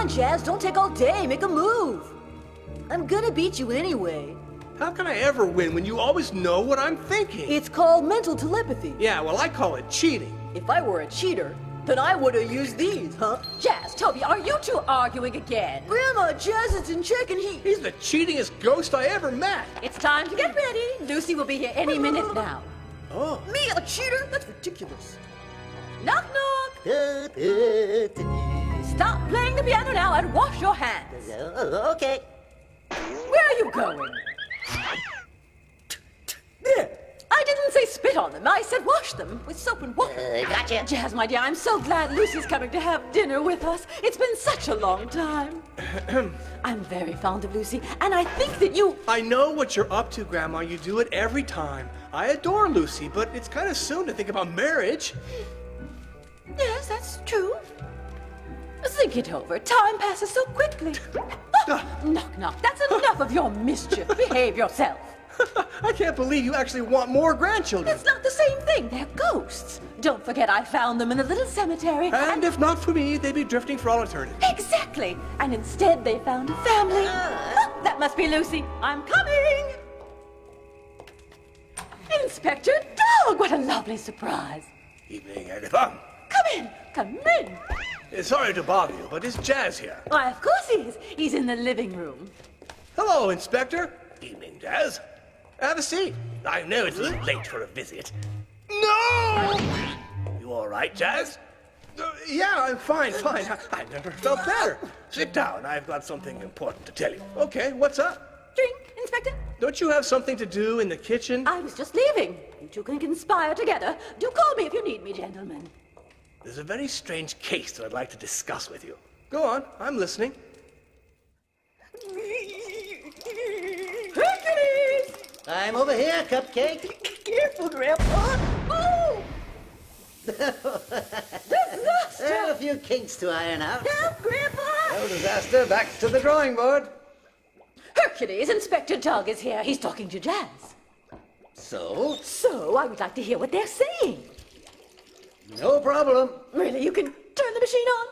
on, Jazz, don't take all day. Make a move. I'm gonna beat you anyway. How can I ever win when you always know what I'm thinking? It's called mental telepathy. Yeah, well, I call it cheating. If I were a cheater, then I would have used these, huh? Jazz, Toby, are you two arguing again? Grandma, Jazz is in check and He's the cheatingest ghost I ever met. It's time to get ready. Lucy will be here any minute now. Oh. Me, a cheater? That's ridiculous. Knock, knock. Stop playing the piano now and wash your hands. Okay. Where are you going? There. I didn't say spit on them. I said wash them with soap and water. Gotcha. Jazz, my dear, I'm so glad Lucy's coming to have dinner with us. It's been such a long time. I'm very fond of Lucy, and I think that you... I know what you're up to, Grandma. You do it every time. I adore Lucy, but it's kind of soon to think about marriage. Yes, that's true. Think it over. Time passes so quickly. Oh, knock, knock. That's enough of your mischief. Behave yourself. I can't believe you actually want more grandchildren. It's not the same thing. They're ghosts. Don't forget I found them in a little cemetery. And if not for me, they'd be drifting for all eternity. Exactly. And instead they found a family. Oh, that must be Lucy. I'm coming. Inspector Dog, what a lovely surprise. Evening, Agatha. Come in. Come in. Sorry to bother you, but is Jazz here? Why, of course he is. He's in the living room. Hello, Inspector. Evening, Jazz. Have a seat. I know it's a little late for a visit. No! You all right, Jazz? Yeah, I'm fine. I never felt better. Sit down. I've got something important to tell you. Okay, what's up? Drink, Inspector. Don't you have something to do in the kitchen? I was just leaving. You two can conspire together. Do call me if you need me, gentlemen. There's a very strange case that I'd like to discuss with you. Go on, I'm listening. Hercules! I'm over here, Cupcake. Careful, Grandpa. Oh! There are a few kinks to iron out. Help, Grandpa! No disaster, back to the drawing board. Hercules, Inspector Tug is here. He's talking to Jazz. So? So, I would like to hear what they're saying. No problem. Really, you can turn the machine on?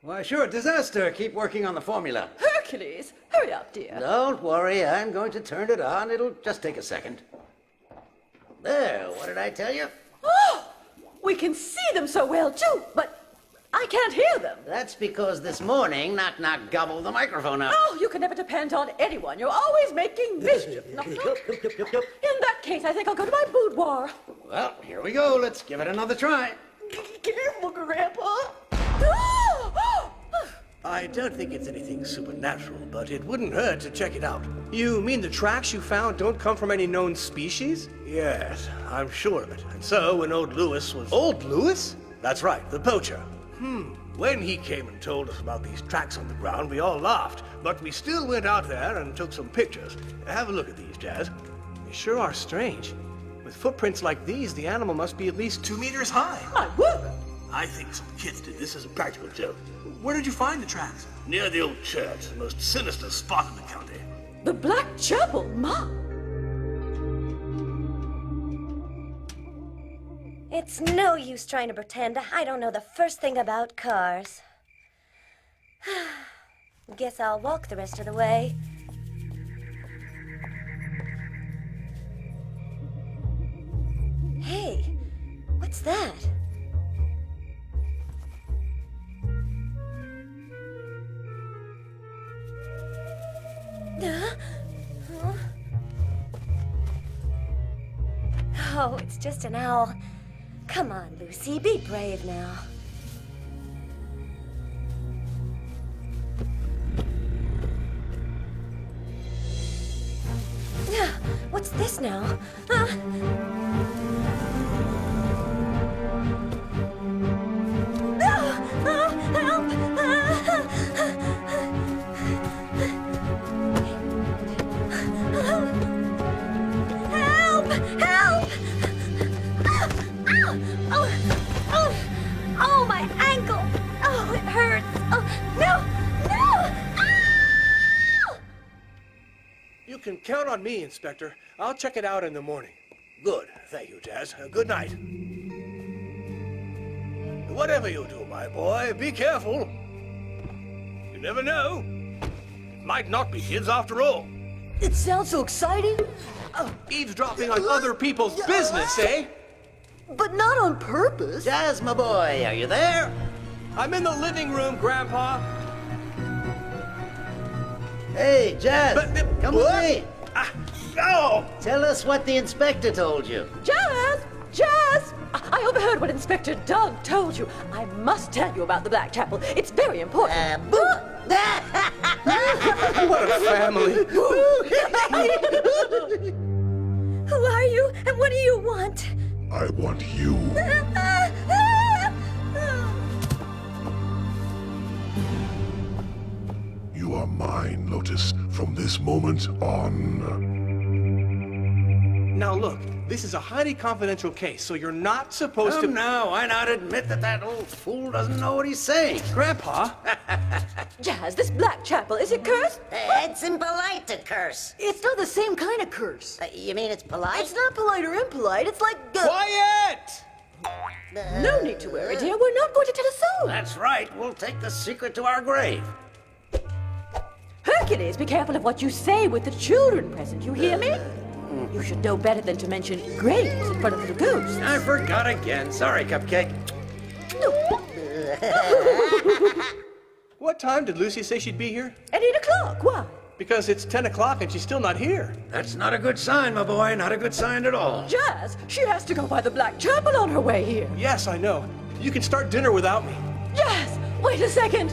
Why, sure, disaster. Keep working on the formula. Hercules, hurry up, dear. Don't worry, I'm going to turn it on. It'll just take a second. There, what did I tell you? Oh! We can see them so well, too, but I can't hear them. That's because this morning, Knock Knock gobbled the microphone up. Oh, you can never depend on anyone. You're always making mischief. Knock, knock. In that case, I think I'll go to my boudoir. Well, here we go. Let's give it another try. Careful, Grandpa. I don't think it's anything supernatural, but it wouldn't hurt to check it out. You mean the tracks you found don't come from any known species? Yes, I'm sure of it. And so, when old Lewis was... Old Lewis? That's right, the poacher. When he came and told us about these tracks on the ground, we all laughed. But we still went out there and took some pictures. Have a look at these, Jazz. They sure are strange. With footprints like these, the animal must be at least 2 meters high. My word! I think some kids did this as a practical joke. Where did you find the tracks? Near the old church, the most sinister spot in the county. The Black Chapel, Ma. It's no use trying to pretend I don't know the first thing about cars. Guess I'll walk the rest of the way. Hey, what's that? Huh? Oh, it's just an owl. Come on, Lucy, be brave now. What's this now? Oh, my ankle! Oh, it hurts! Oh, no! Ah! You can count on me, Inspector. I'll check it out in the morning. Good. Thank you, Jazz. Good night. Whatever you do, my boy, be careful. You never know. It might not be his after all. It sounds so exciting. Eavesdropping on other people's business, eh? But not on purpose. Jazz, my boy, are you there? I'm in the living room, Grandpa. Hey, Jazz, come with me. Oh! Tell us what the inspector told you. Jazz! Jazz! I overheard what Inspector Doug told you. I must tell you about the Black Chapel. It's very important. Boo! What a family. Who are you, and what do you want? I want you. You are mine, Lotus, from this moment on. Now look, this is a highly confidential case, so you're not supposed to... Now, why not admit that old fool doesn't know what he's saying? Grandpa? Jazz, this Black Chapel, is it cursed? It's impolite to curse. It's not the same kind of curse. You mean it's polite? It's not polite or impolite. It's like... Quiet! No need to worry, dear. We're not going to tell a soul. That's right, we'll take the secret to our grave. Hercules, be careful of what you say with the children present. You hear me? You should know better than to mention graves in front of little ghosts. I forgot again. Sorry, Cupcake. What time did Lucy say she'd be here? At 8 o'clock. Why? Because it's 10 o'clock and she's still not here. That's not a good sign, my boy. Not a good sign at all. Jazz, she has to go by the Black Chapel on her way here. Yes, I know. You can start dinner without me. Jazz, wait a second.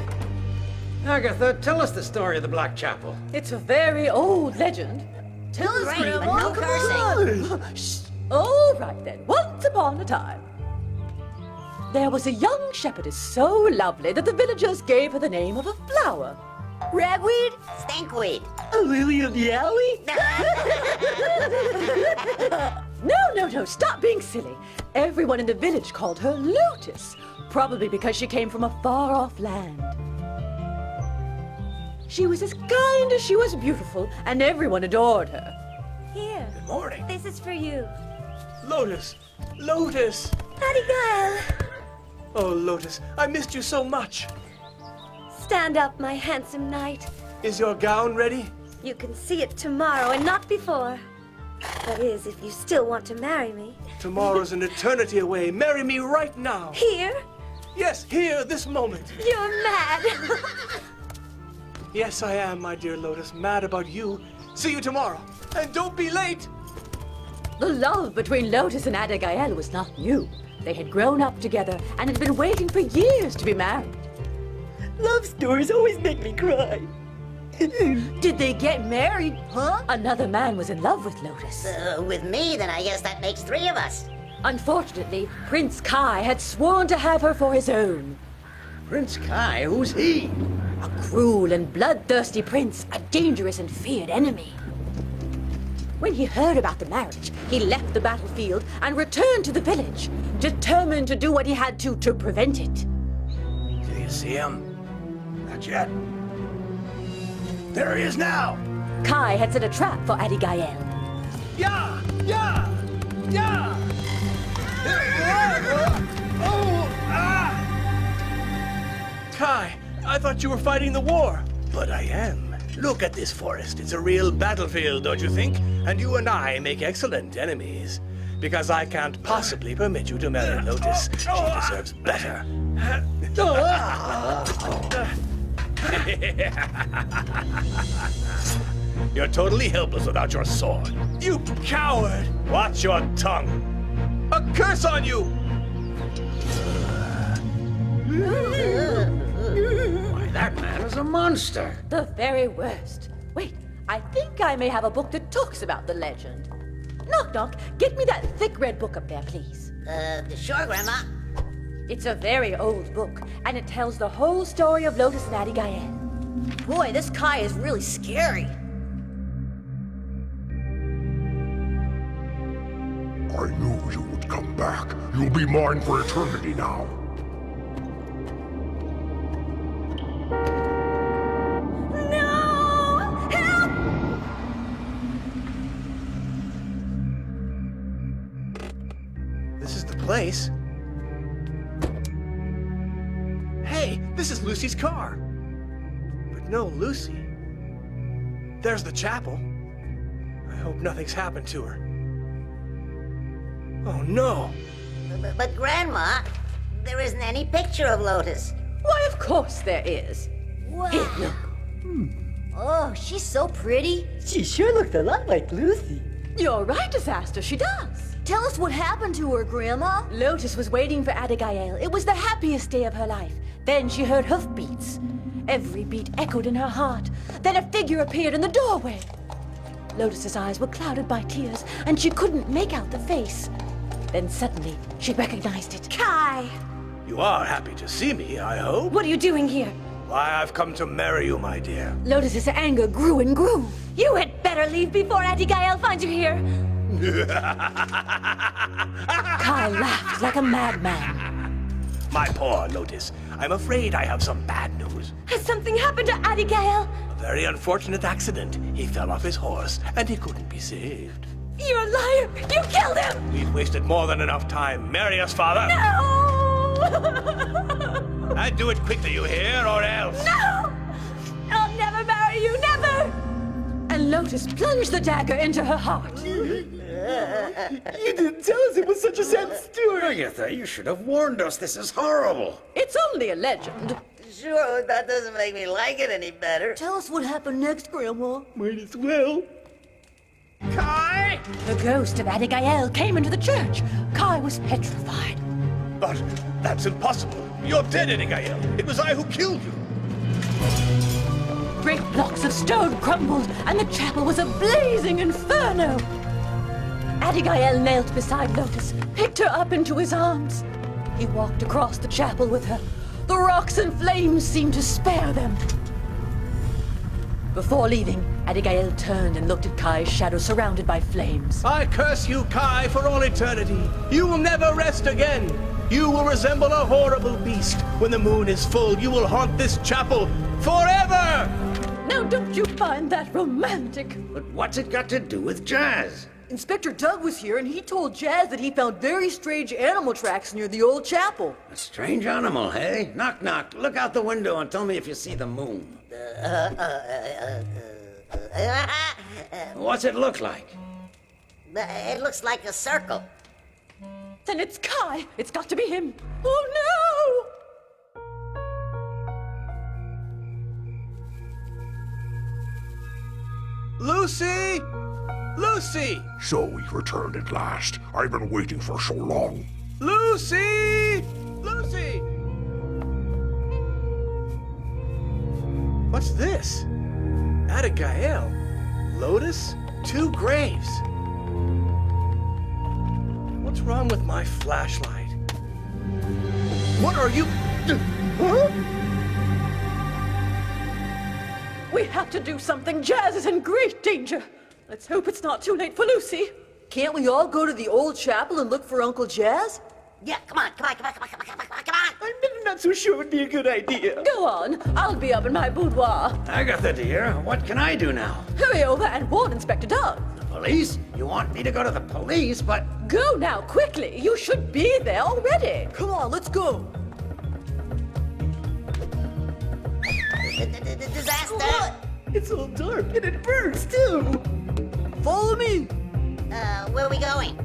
Agatha, tell us the story of the Black Chapel. It's a very old legend. Tell us, Great, Grandma. but no Come cursing. on. Shh. All right then. Once upon a time, there was a young shepherdess so lovely that the villagers gave her the name of a flower. Ragweed? Stinkweed. A lily of the alley? No, stop being silly. Everyone in the village called her Lotus, probably because she came from a far-off land. She was as kind as she was beautiful, and everyone adored her. Here. Good morning. This is for you. Lotus! Lotus! Abigail! Oh, Lotus, I missed you so much. Stand up, my handsome knight. Is your gown ready? You can see it tomorrow and not before. That is, if you still want to marry me. Tomorrow's an eternity away. Marry me right now. Here? Yes, here, this moment. You're mad. Yes, I am, my dear Lotus, mad about you. See you tomorrow. And don't be late. The love between Lotus and Abigail was not new. They had grown up together and had been waiting for years to be married. Love stories always make me cry. Did they get married, huh? Another man was in love with Lotus. With me, then I guess that makes 3 of us. Unfortunately, Prince Kai had sworn to have her for his own. Prince Kai, who's he? A cruel and bloodthirsty prince, a dangerous and feared enemy. When he heard about the marriage, he left the battlefield and returned to the village, determined to do what he had to prevent it. Do you see him? Not yet. There he is now! Kai had set a trap for Abigail. Yeah! Yeah! Yeah! Oh! Ah! Kai, I thought you were fighting the war. But I am. Look at this forest. It's a real battlefield, don't you think? And you and I make excellent enemies. Because I can't possibly permit you to marry Lotus. She deserves better. You're totally helpless without your sword. You coward! Watch your tongue. A curse on you! Why, that man is a monster. The very worst. Wait, I think I may have a book that talks about the legend. Knock, knock. Get me that thick red book up there, please. Sure, Grandma. It's a very old book, and it tells the whole story of Lotus and Abigail. Boy, this Kai is really scary. I knew you would come back. You'll be mine for eternity now. No! Help! This is the place. Hey, this is Lucy's car. No, Lucy. There's the chapel. I hope nothing's happened to her. Oh, no. But Grandma, there isn't any picture of Lotus. Why, of course there is. Wow. Here, look. Oh, she's so pretty. She sure looked a lot like Lucy. You're right, Disaster, she does. Tell us what happened to her, Grandma. Lotus was waiting for Abigail. It was the happiest day of her life. Then she heard hoofbeats. Every beat echoed in her heart. Then a figure appeared in the doorway. Lotus's eyes were clouded by tears, and she couldn't make out the face. Then suddenly, she recognized it. Kai! You are happy to see me, I hope. What are you doing here? Why, I've come to marry you, my dear. Lotus's anger grew and grew. You had better leave before Abigail finds you here. Kai laughed like a madman. My poor Lotus, I'm afraid I have some bad news. Has something happened to Abigail? A very unfortunate accident. He fell off his horse, and he couldn't be saved. You're a liar! You killed him! We've wasted more than enough time. Marry us, father. No! And do it quickly, you hear, or else. No! I'll never marry you, never! And Lotus plunged the dagger into her heart. You didn't tell us it was such a sad story. Agatha, you should have warned us. This is horrible. It's only a legend. Sure, that doesn't make me like it any better. Tell us what happened next, Grandma. Might as well. Kai! The ghost of Abigail came into the church. Kai was petrified. But that's impossible. You're dead, Abigail. It was I who killed you. Great blocks of stone crumbled, and the chapel was a blazing inferno. Abigail knelt beside Lotus, picked her up into his arms. He walked across the chapel with her. The rocks and flames seemed to spare them. Before leaving, Abigail turned and looked at Kai's shadow surrounded by flames. I curse you, Kai, for all eternity. You will never rest again. You will resemble a horrible beast. When the moon is full, you will haunt this chapel forever! Now don't you find that romantic? But what's it got to do with jazz? Inspector Doug was here and he told Jazz that he found very strange animal tracks near the old chapel. A strange animal, hey? Knock, knock. Look out the window and tell me if you see the moon. What's it look like? It looks like a circle. Then it's Kai. It's got to be him. Oh no! Lucy! Lucy! So we've returned at last. I've been waiting for so long. Lucy! Lucy! What's this? Abigail? Lotus? 2 graves. What's wrong with my flashlight? What are you... Huh? We have to do something. Jazz is in great danger. Let's hope it's not too late for Lucy. Can't we all go to the old chapel and look for Uncle Jazz? Yeah, come on. I'm not so sure it would be a good idea. Go on. I'll be up in my boudoir. Agatha, dear, what can I do now? Hurry over and warn Inspector Doug. The police? You want me to go to the police, but... Go now, quickly. You should be there already. Come on, let's go. Disaster! It's all dark and it burns too. Follow me. Where are we going?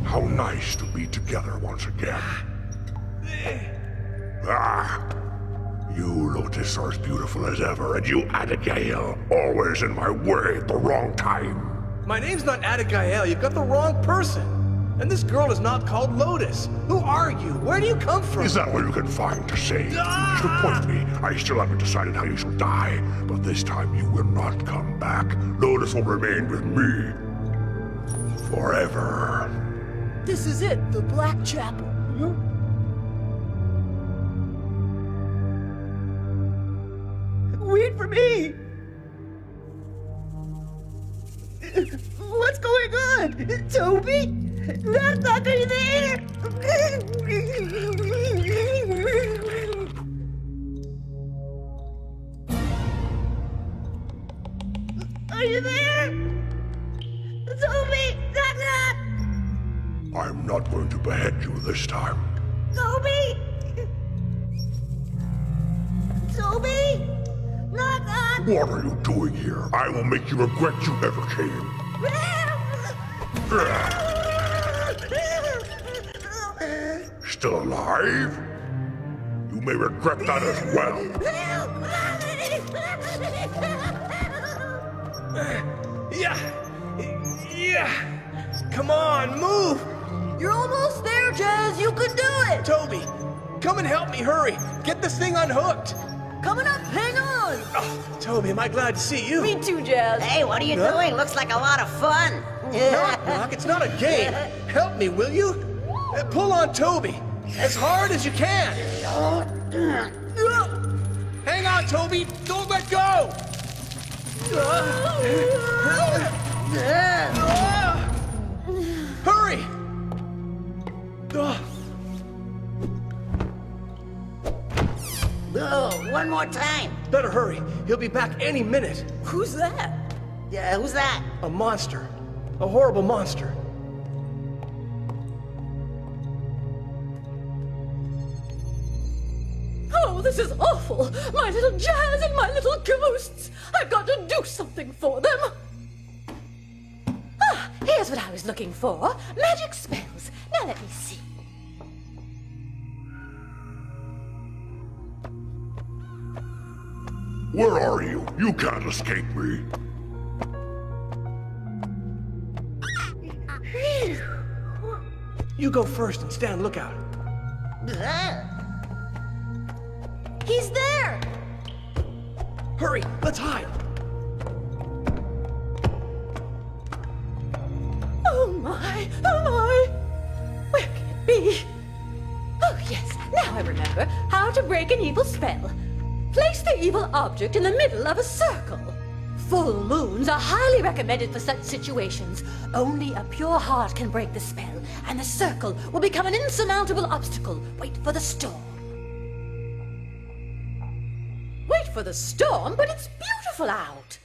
How nice to be together once again. You, Lotus, are as beautiful as ever, and you, Abigail, always in my way at the wrong time. My name's not Abigail. You've got the wrong person. And this girl is not called Lotus. Who are you? Where do you come from? Is that what you can find to say? Disappoint me. I still haven't decided how you shall die, but this time you will not come back. Lotus will remain with me. Forever. This is it, the Black Chapel. Wait for me! What's going on? Toby? That's not there! Are you there? Toby! Knock! I'm not going to behead you this time. Toby! Toby! Knock, knock. What are you doing here? I will make you regret you ever came. Still alive? You may regret that as well. Yeah. Come on, move. You're almost there, Jazz. You can do it. Toby, come and help me. Hurry. Get this thing unhooked. Coming up. Hang on. Oh, Toby, am I glad to see you? Me too, Jazz. Hey, what are you doing? Looks like a lot of fun. Knock, knock. It's not a game. Help me, will you? Pull on Toby. As hard as you can. Hang on, Toby. Don't let go. Hurry. Oh, one more time. Better hurry. He'll be back any minute. Who's that? Who's that? A monster. A horrible monster. Oh, this is awful. My little Jazz and my little ghosts. I've got to do something for them. Ah, here's what I was looking for. Magic spells. Now let me see. Where are you? You can't escape me. You go first and stand lookout. He's there. Hurry, let's hide. Oh my, oh my. Where can it be? Oh yes, now I remember how to break an evil spell. Place the evil object in the middle of a circle. Full moons are highly recommended for such situations. Only a pure heart can break the spell, and the circle will become an insurmountable obstacle. Wait for the storm. Wait for the storm? But it's beautiful out.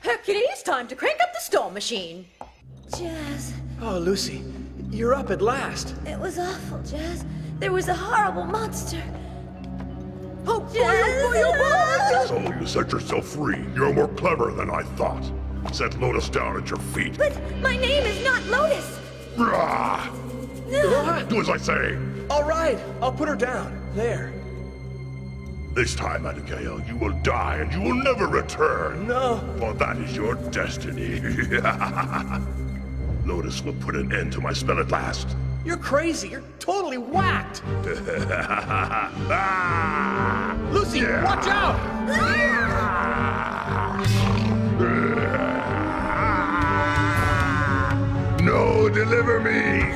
Hercules, time to crank up the storm machine. Jazz, Oh, Lucy, you're up at last. it was awful, Jazz. There was a horrible monster. Oh, boy, So you set yourself free. You're more clever than I thought. Set Lotus down at your feet. But my name is not Lotus. Rah! Do as I say. All right, I'll put her down. There. This time, Abigail, you will die and you will never return. No. For that is your destiny. Lotus will put an end to my spell at last. You're crazy. You're totally whacked. Lucy, watch out! No, deliver me!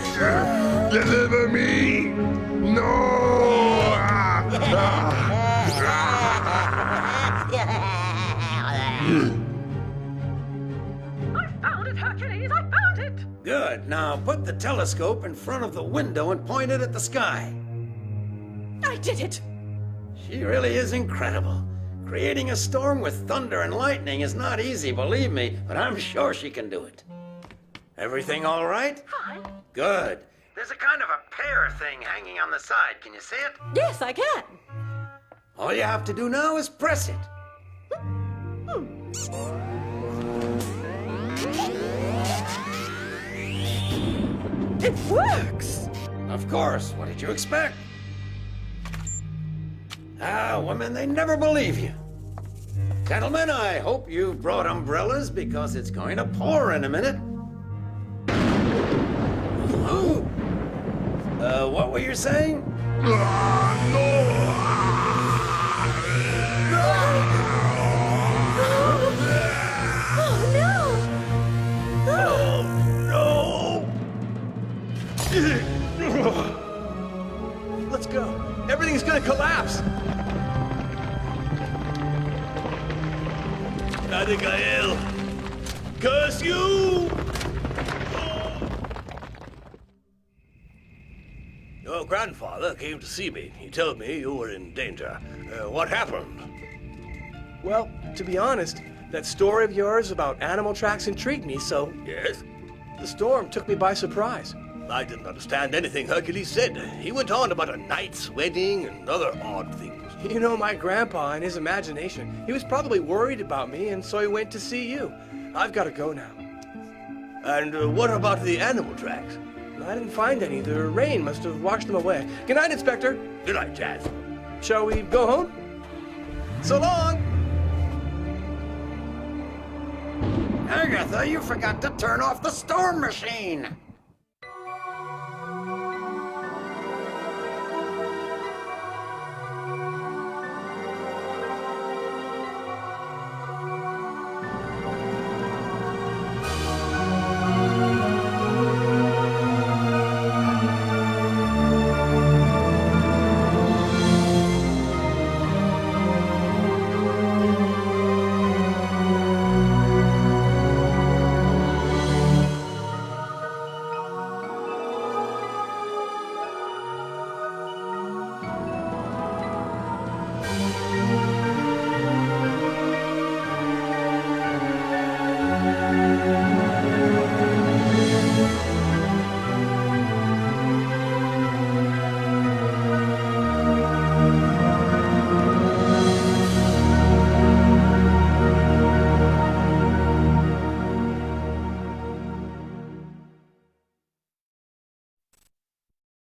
Deliver me! No! I found it, Hercules, I found it! Good. Now put the telescope in front of the window and point it at the sky. I did it! She really is incredible. Creating a storm with thunder and lightning is not easy, believe me, but I'm sure she can do it. Everything all right? Fine. Good. There's a kind of a pear thing hanging on the side. Can you see it? Yes, I can. All you have to do now is press it. It works! Of course. What did you expect? Women, they never believe you. Gentlemen, I hope you've brought umbrellas because it's going to pour in a minute. Oh. What were you saying? Let's go. Everything's gonna collapse. Abigail, curse you! Your grandfather came to see me. He told me you were in danger. What happened? Well, to be honest, that story of yours about animal tracks intrigued me, so... Yes? The storm took me by surprise. I didn't understand anything Hercules said. He went on about a knight's wedding and other odd things. You know, my grandpa, in his imagination, he was probably worried about me, and so he went to see you. I've got to go now. And what about the animal tracks? I didn't find any. The rain must have washed them away. Good night, Inspector. Good night, Chaz. Shall we go home? So long! Agatha, you forgot to turn off the storm machine.